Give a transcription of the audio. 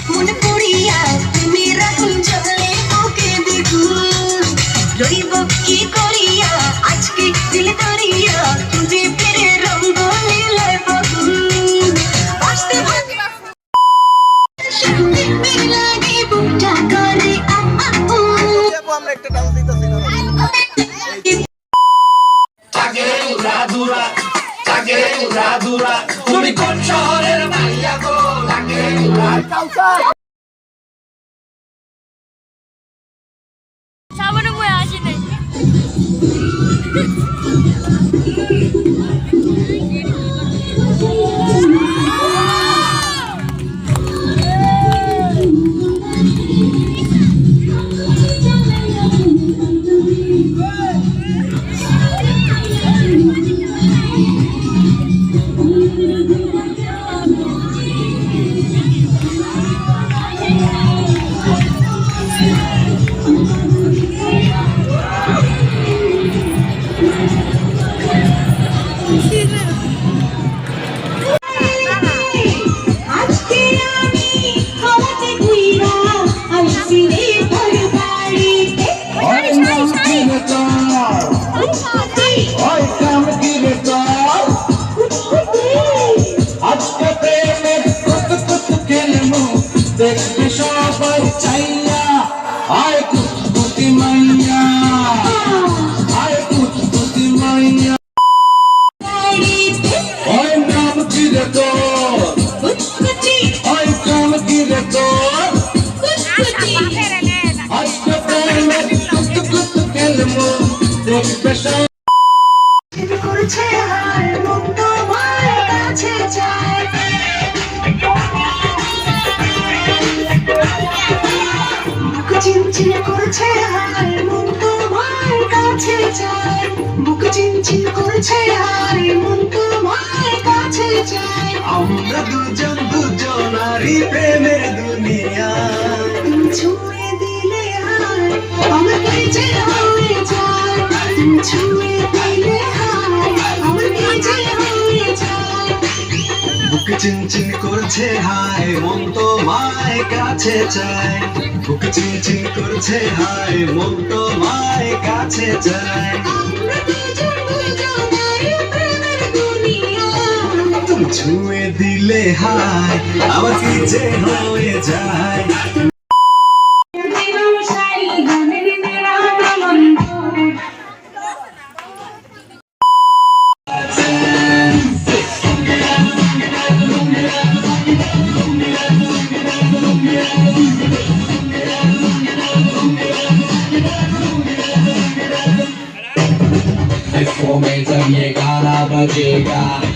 মনে পড়িয়া তুমি রাখুন চলে ওকে দেখুন রইব কি করিয়া আজকে দিল করিয়া তুঝে ফিরে রঙ্গ লীলায় বকুন বাঁচতে ভাগে সঙ্গে মিলাগে বুকটা করে আমরা একটা ডান্স দিতেছি না তুমি কোন শহরের মাইয়া গো লাগে সামনে বয়ে আসি নাই দেখবে সবাই চাইয়া আয় কুতকুতি মাইয়া আয় কুতকুতি মাইয়া ওই নাম কি রে তোর ওই কাম কি রে তোর আজকে প্রেমে কুতকুত খেলবো দেখবে সবাই করেছে আর মন তোমার কাছে চায় বুক চিনচিন করছে আর মন তোমার কাছে চায় বুক চিনচিন করছে আর মন তোমার কাছে চায় আমরা দুজন দুজনারই প্রেমের দুনিয়া তুমি ছুঁয়ে দিলে হায় আমার কাছে হয়ে যায় তুমি ছুঁয়ে দিলে হায় আমার কাছে হয়ে যায় বুক চিনচিন করছে হায় মন তোমায় কাছে চায় বুক চিনচিন করছে হায় মন তোমায় কাছে চায় আমরা দুজন দুজনারই প্রেমের দুনিয়া তুমি ছুঁয়ে দিলে হায় আমার কি যে হয়ে যায় Come se llegara bajega